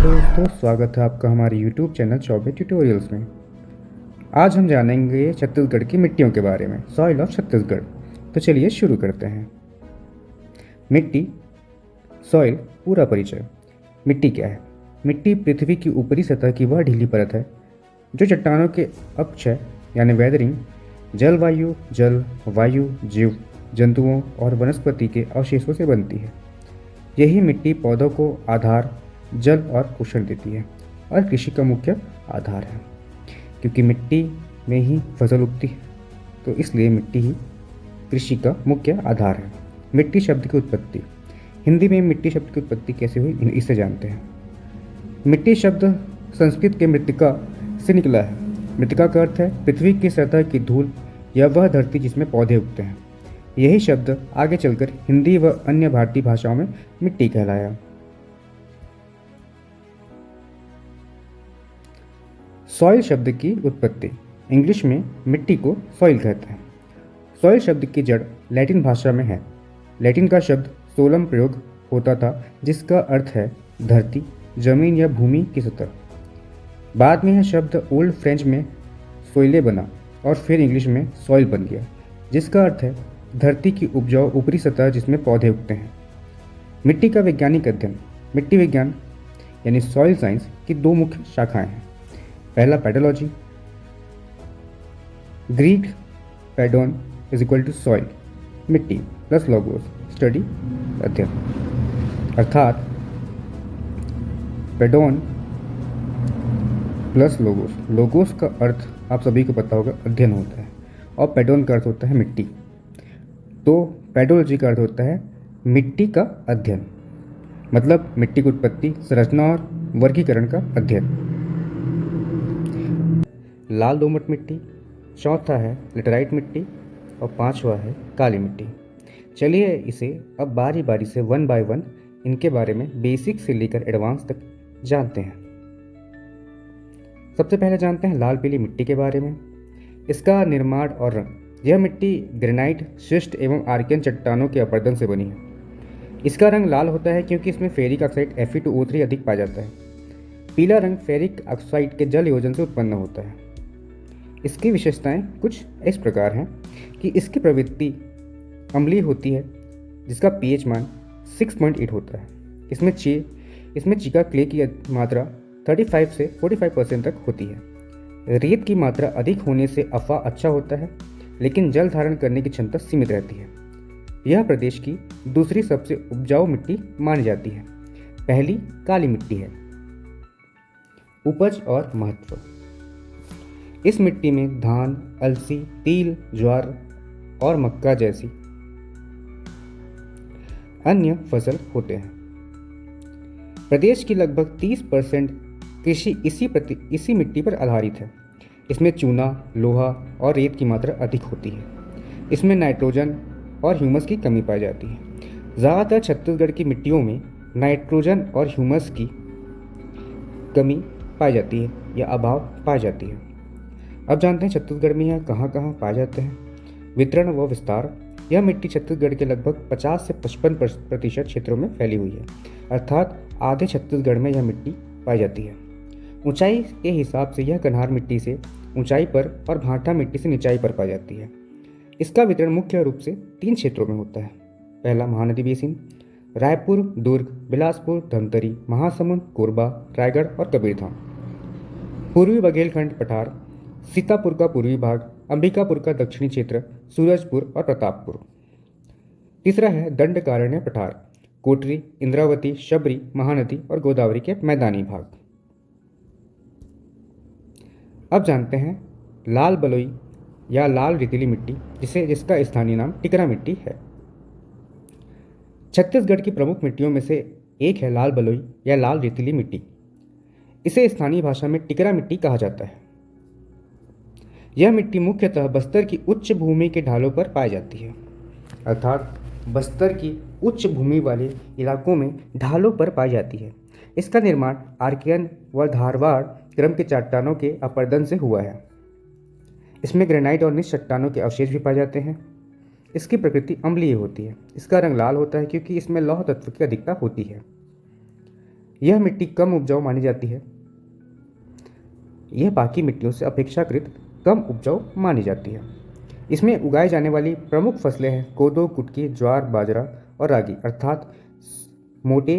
दोस्तों, स्वागत है आपका हमारे YouTube चैनल चौबे ट्यूटोरियल्स में। आज हम जानेंगे छत्तीसगढ़ की मिट्टियों के बारे में, सॉइल ऑफ छत्तीसगढ़। तो चलिए शुरू करते हैं। मिट्टी, सॉइल, पूरा परिचय। मिट्टी क्या है? मिट्टी पृथ्वी की ऊपरी सतह की वह ढीली परत है जो चट्टानों के अपक्षय यानी वेदरिंग, जलवायु, जल, वायु, जीव जंतुओं और वनस्पति के अवशेषों से बनती है। यही मिट्टी पौधों को आधार, जल और पोषण देती है और कृषि का मुख्य आधार है। क्योंकि मिट्टी में ही फसल उगती है, तो इसलिए मिट्टी ही कृषि का मुख्य आधार है। मिट्टी शब्द की उत्पत्ति। हिंदी में मिट्टी शब्द की उत्पत्ति कैसे हुई, इसे जानते हैं। मिट्टी शब्द संस्कृत के मृत्तिका से निकला है। मृत्तिका का अर्थ है पृथ्वी की सतह की धूल या वह धरती जिसमें पौधे उगते हैं। यही शब्द आगे चलकर हिंदी व अन्य भारतीय भाषाओं में मिट्टी कहलाया। सॉइल शब्द की उत्पत्ति। इंग्लिश में मिट्टी को सॉइल कहते हैं। सॉइल शब्द की जड़ लैटिन भाषा में है। लैटिन का शब्द सोलम प्रयोग होता था, जिसका अर्थ है धरती, जमीन या भूमि की सतह। बाद में यह शब्द ओल्ड फ्रेंच में सोइले बना और फिर इंग्लिश में सॉइल बन गया, जिसका अर्थ है धरती की उपजाऊ ऊपरी सतह जिसमें पौधे उगते हैं। मिट्टी का वैज्ञानिक अध्ययन। मिट्टी विज्ञान यानी सॉइल साइंस की दो मुख्य शाखाएं हैं। पहला pedology, Greek pedon is equal to soil, मिट्टी, प्लस लोगोस, स्टडी, अध्ययन। अर्थात पेडोन प्लस लोगोस। लोगोस का अर्थ आप सभी को पता होगा, अध्ययन होता है, और पेडोन का अर्थ होता है मिट्टी। तो पेडोलॉजी का अर्थ होता है मिट्टी का अध्ययन, मतलब मिट्टी की उत्पत्ति, संरचना और वर्गीकरण का अध्ययन। लाल दोमट मिट्टी, चौथा है लेटराइट मिट्टी और पांचवा है काली मिट्टी। चलिए इसे अब बारी बारी से वन बाय वन इनके बारे में बेसिक से लेकर एडवांस तक जानते हैं। सबसे पहले जानते हैं लाल पीली मिट्टी के बारे में। इसका निर्माण और रंग। यह मिट्टी ग्रेनाइट, शिस्ट एवं आर्कियन चट्टानों के अपरदन से बनी है। इसका रंग लाल होता है क्योंकि इसमें फेरिक ऑक्साइड Fe2O3 अधिक पाया जाता है। पीला रंग फेरिक ऑक्साइड के जल योजन से उत्पन्न होता है। इसकी विशेषताएं कुछ इस प्रकार हैं कि इसकी प्रवृत्ति अम्लीय होती है, जिसका pH मान 6.8 होता है। इसमें चीका क्ले की मात्रा 35 से 45% तक होती है। रेत की मात्रा अधिक होने से अफा अच्छा होता है, लेकिन जल धारण करने की क्षमता सीमित रहती है। यह प्रदेश की दूसरी सबसे उपजाऊ मिट्टी मानी जाती है। पहली काली मिट्टी है। उपज और महत्व। इस मिट्टी में धान, अलसी, तिल, ज्वार और मक्का जैसी अन्य फसल होते हैं। प्रदेश की लगभग 30% कृषि इसी मिट्टी पर आधारित है। इसमें चूना, लोहा और रेत की मात्रा अधिक होती है। इसमें नाइट्रोजन और ह्यूमस की कमी पाई जाती है। ज़्यादातर छत्तीसगढ़ की मिट्टियों में नाइट्रोजन और ह्यूमस की कमी पाई जाती है या अभाव पाई जाती है। अब जानते हैं छत्तीसगढ़ में यह कहाँ कहाँ पाए जाते हैं। वितरण व विस्तार। यह मिट्टी छत्तीसगढ़ के लगभग 50 से 55% क्षेत्रों में फैली हुई है, अर्थात आधे छत्तीसगढ़ में यह मिट्टी पाई जाती है। ऊंचाई के हिसाब से यह कन्हार मिट्टी से ऊंचाई पर और भांटा मिट्टी से निचाई पर पाई जाती है। इसका वितरण मुख्य रूप से 3 क्षेत्रों में होता है। पहला महानदी बेसिन, रायपुर, दुर्ग, बिलासपुर, धमतरी, महासमुंद, कोरबा, रायगढ़ और कबीरधाम। पूर्वी बघेलखंड पठार, सीतापुर का पूर्वी भाग, अंबिकापुर का दक्षिणी क्षेत्र, सूरजपुर और प्रतापपुर। तीसरा है दंडकारण्य पठार, कोटरी, इंद्रावती, शबरी, महानदी और गोदावरी के मैदानी भाग। अब जानते हैं लाल बलुई या लाल रेतीली मिट्टी, जिसका स्थानीय नाम टिकरा मिट्टी है। छत्तीसगढ़ की प्रमुख मिट्टियों में से एक है लाल बलुई या लाल रेतीली मिट्टी। इसे स्थानीय भाषा में टिकरा मिट्टी कहा जाता है। यह मिट्टी मुख्यतः बस्तर की उच्च भूमि के ढालों पर पाई जाती है, अर्थात बस्तर की उच्च भूमि वाले इलाकों में ढालों पर पाई जाती है। इसका निर्माण आर्कियन व धारवाड़ क्रम के चट्टानों के अपरदन से हुआ है। इसमें ग्रेनाइट और निच चट्टानों के अवशेष भी पाए जाते हैं। इसकी प्रकृति अम्लीय होती है। इसका रंग लाल होता है क्योंकि इसमें लौह तत्व की अधिकता होती है। यह मिट्टी कम उपजाऊ मानी जाती है। यह बाकी मिट्टियों से अपेक्षाकृत कम उपजाऊ मानी जाती है। इसमें उगाई जाने वाली प्रमुख फसलें हैं कोदो, कुटकी, ज्वार, बाजरा और रागी अर्थात मोटे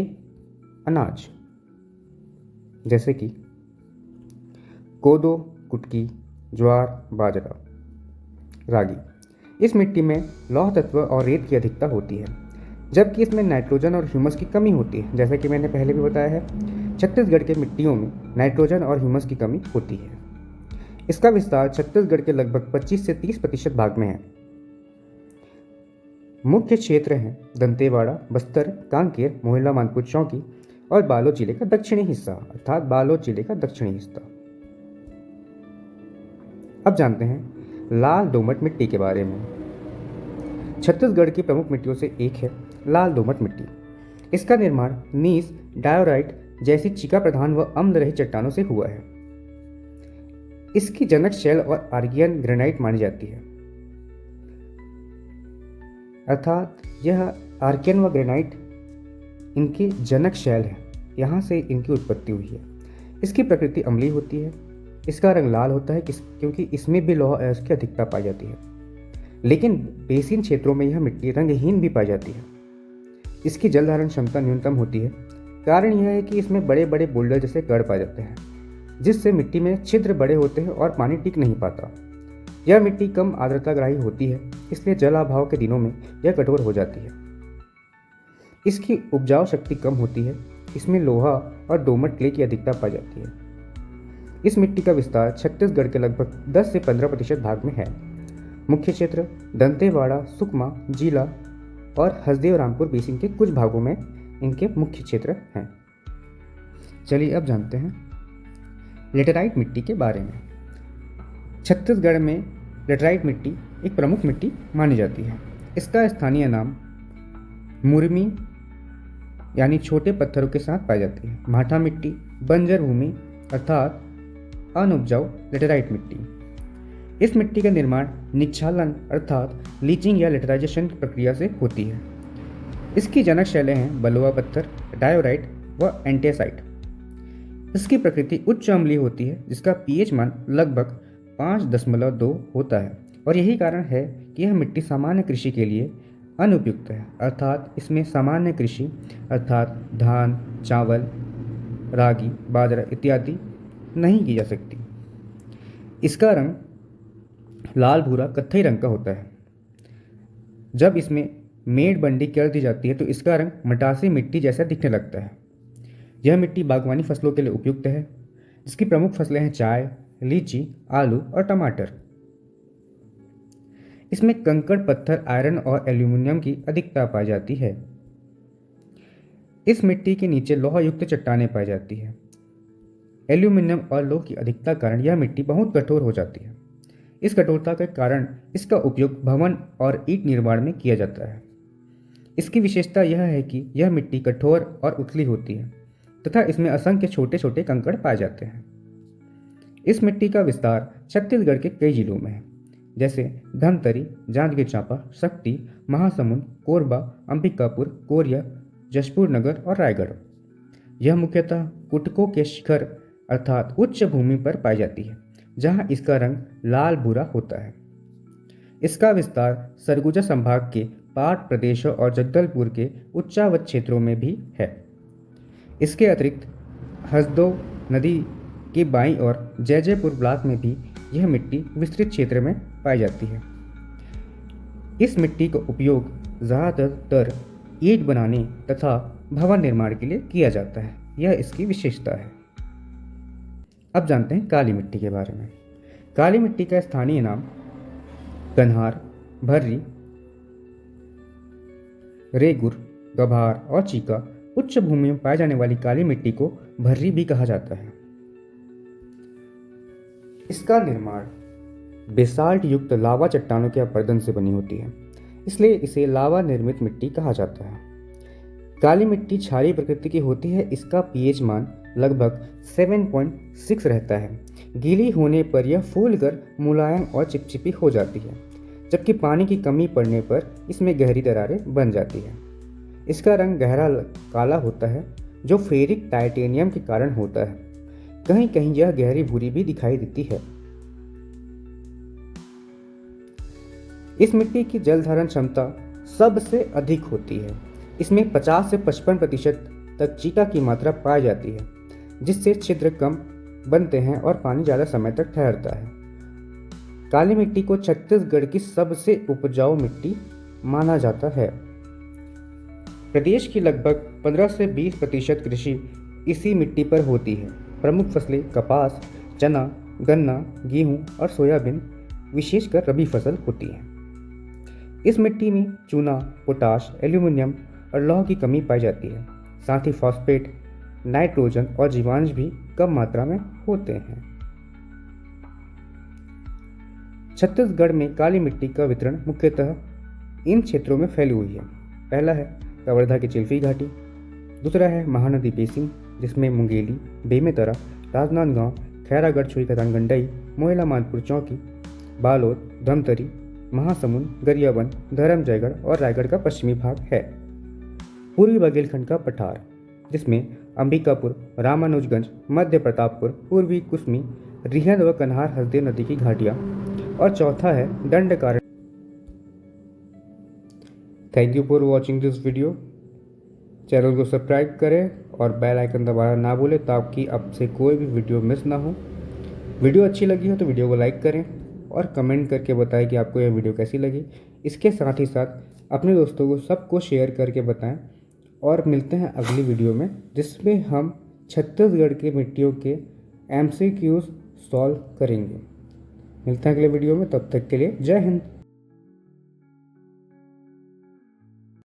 अनाज, जैसे कि कोदो, कुटकी, ज्वार, बाजरा, रागी। इस मिट्टी में लौह तत्व और रेत की अधिकता होती है, जबकि इसमें नाइट्रोजन और ह्यूमस की कमी होती है। जैसा कि मैंने पहले भी बताया है, छत्तीसगढ़ के मिट्टियों में नाइट्रोजन और ह्यूमस की कमी होती है। इसका विस्तार छत्तीसगढ़ के लगभग 25 से 30% भाग में है। मुख्य क्षेत्र हैं दंतेवाड़ा, बस्तर, कांकेर, मोहला, मानपुर चौकी और बालोद जिले का दक्षिणी हिस्सा अर्थात बालोद जिले का दक्षिणी हिस्सा। अब जानते हैं लाल दोमट मिट्टी के बारे में। छत्तीसगढ़ की प्रमुख मिट्टियों से एक है लाल दोमट मिट्टी। इसका निर्माण नीस, डायोराइट जैसी चिका प्रधान व अम्ल रहित चट्टानों से हुआ है। इसकी जनक शैल और आर्गियन ग्रेनाइट मानी जाती है, अर्थात यह आर्कियन व ग्रेनाइट इनकी जनक शैल है, यहाँ से इनकी उत्पत्ति हुई है। इसकी प्रकृति अम्लीय होती है। इसका रंग लाल होता है क्योंकि इसमें भी लौह अयस्क की अधिकता पाई जाती है, लेकिन बेसिन क्षेत्रों में यह मिट्टी रंगहीन भी पाई जाती है। इसकी जल धारण क्षमता न्यूनतम होती है। कारण यह है कि इसमें बड़े बड़े बोल्डर जैसे गढ़ पाए जाते हैं, जिससे मिट्टी में छिद्र बड़े होते हैं और पानी टिक नहीं पाता। यह मिट्टी कम आर्द्रताग्राही होती है, इसलिए जल अभाव के दिनों में यह कठोर हो जाती है। इसकी उपजाऊ शक्ति कम होती है। इसमें लोहा और दोमट क्ले की अधिकता पाई जाती है। इस मिट्टी का विस्तार छत्तीसगढ़ के लगभग 10 से 15% भाग में है। मुख्य क्षेत्र दंतेवाड़ा, सुकमा, जिला और हसदेव रामपुर बेसिन के कुछ भागों में इनके मुख्य क्षेत्र हैं। चलिए अब जानते हैं लेटेराइट मिट्टी के बारे में। छत्तीसगढ़ में लेटेराइट मिट्टी एक प्रमुख मिट्टी मानी जाती है। इसका स्थानीय नाम मुरमी यानी छोटे पत्थरों के साथ पाई जाती है। माठा मिट्टी, बंजर भूमि अर्थात अनउपजाऊ लेटेराइट मिट्टी। इस मिट्टी का निर्माण निक्षालन अर्थात लीचिंग या लेटराइजेशन प्रक्रिया से होती है। इसकी जनक शैलें हैं बलुआ पत्थर, डायोराइट व एंटेसाइट। इसकी प्रकृति उच्च अम्लीय होती है, जिसका पीएच मान लगभग 5.2 होता है और यही कारण है कि यह मिट्टी सामान्य कृषि के लिए अनुपयुक्त है, अर्थात इसमें सामान्य कृषि अर्थात धान, चावल, रागी, बाजरा इत्यादि नहीं की जा सकती। इसका रंग लाल भूरा कत्थई रंग का होता है। जब इसमें मेड़ बंडी कर दी जाती है तो इसका रंग मटासी मिट्टी जैसा दिखने लगता है। यह मिट्टी बागवानी फसलों के लिए उपयुक्त है, जिसकी प्रमुख फसलें हैं चाय, लीची, आलू और टमाटर। इसमें कंकड़, पत्थर, आयरन और एल्यूमिनियम की अधिकता पाई जाती है। इस मिट्टी के नीचे लोहा युक्त चट्टानें पाई जाती है। एल्यूमिनियम और लोह की अधिकता कारण यह मिट्टी बहुत कठोर हो जाती है। इस कठोरता के कारण इसका उपयोग भवन और ईंट निर्माण में किया जाता है। इसकी विशेषता यह है कि यह मिट्टी कठोर और उथली होती है तथा इसमें असंख्य छोटे छोटे कंकड़ पाए जाते हैं। इस मिट्टी का विस्तार छत्तीसगढ़ के कई जिलों में है, जैसे धमतरी, जांजगीर चांपा, शक्ति, महासमुंद, कोरबा, अंबिकापुर, कोरिया, जशपुर नगर और रायगढ़। यह मुख्यतः कुटकों के शिखर अर्थात उच्च भूमि पर पाई जाती है, जहां इसका रंग लाल भूरा होता है। इसका विस्तार सरगुजा संभाग के पाट प्रदेशों और जगदलपुर के उच्चावच क्षेत्रों में भी है। इसके अतिरिक्त हसदेव नदी के बाईं ओर जैजैपुर ब्लॉक में भी यह मिट्टी विस्तृत क्षेत्र में पाई जाती है। इस मिट्टी का उपयोग ज़्यादातर ईंट बनाने तथा भवन निर्माण के लिए किया जाता है। यह इसकी विशेषता है। अब जानते हैं काली मिट्टी के बारे में। काली मिट्टी का स्थानीय नाम कन्हार, भर्री, रेगुर, गभार और चीका। उच्च भूमि में पाई जाने वाली काली मिट्टी को भर्री भी कहा जाता है। इसका निर्माण बेसाल्ट युक्त लावा चट्टानों के अपरदन से बनी होती है, इसलिए इसे लावा निर्मित मिट्टी कहा जाता है। काली मिट्टी क्षारीय प्रकृति की होती है। इसका पीएच मान लगभग 7.6 रहता है। गीली होने पर यह फूलकर मुलायम और चिपचिपी हो जाती है, जबकि पानी की कमी पड़ने पर इसमें गहरी दरारें बन जाती है। इसका रंग गहरा काला होता है जो फेरिक टाइटेनियम के कारण होता है। कहीं कहीं यह गहरी भूरी भी दिखाई देती है। इस मिट्टी की जल धारण क्षमता सबसे अधिक होती है। इसमें 50 से 55% तक चीका की मात्रा पाई जाती है, जिससे छिद्र कम बनते हैं और पानी ज़्यादा समय तक ठहरता है। काली मिट्टी को छत्तीसगढ़ की सबसे उपजाऊ मिट्टी माना जाता है। प्रदेश की लगभग 15 से 20% कृषि इसी मिट्टी पर होती है। प्रमुख फसलें कपास, चना, गन्ना, गेहूं और सोयाबीन विशेषकर रबी फसल होती हैं। इस मिट्टी में चूना, पोटाश, एल्यूमीनियम और लौह की कमी पाई जाती है। साथ ही फॉस्फेट, नाइट्रोजन और जीवांश भी कम मात्रा में होते हैं। छत्तीसगढ़ में काली मिट्टी का वितरण मुख्यतः इन क्षेत्रों में फैली हुई है। पहला है कवर्धा की चिल्फी घाटी, दूसरा है महानदी बेसिन जिसमें मुंगेली, बेमेतरा, राजनांदगांव, खैरागढ़, छुईखदान, गंडई, मोहला, मानपुर चौकी, बालोद, धमतरी, महासमुंद, गरियाबंद, धरमजयगढ़ और रायगढ़ का पश्चिमी भाग है। पूर्वी बघेलखंड का पठार जिसमें अंबिकापुर, रामानुजगंज, मध्य प्रतापपुर, पूर्वी कुसमी, रिहंद व कन्हार हसदेव नदी की घाटियाँ, और चौथा है Dandakaranya. Thank you for watching this video. Channel को सब्सक्राइब करें और बेल आइकन दबाना ना भूलें ताकि आपसे कोई भी वीडियो मिस ना हो। वीडियो अच्छी लगी हो तो वीडियो को लाइक करें और कमेंट करके बताएं कि आपको यह वीडियो कैसी लगी। इसके साथ ही साथ अपने दोस्तों को सबको शेयर करके बताएं और मिलते हैं अगली वीडियो में जिसमें हम छत्तीसगढ़ की मिट्टियों के MCQs सॉल्व करेंगे। मिलते हैं अगले वीडियो में, तब तक के लिए जय हिंद।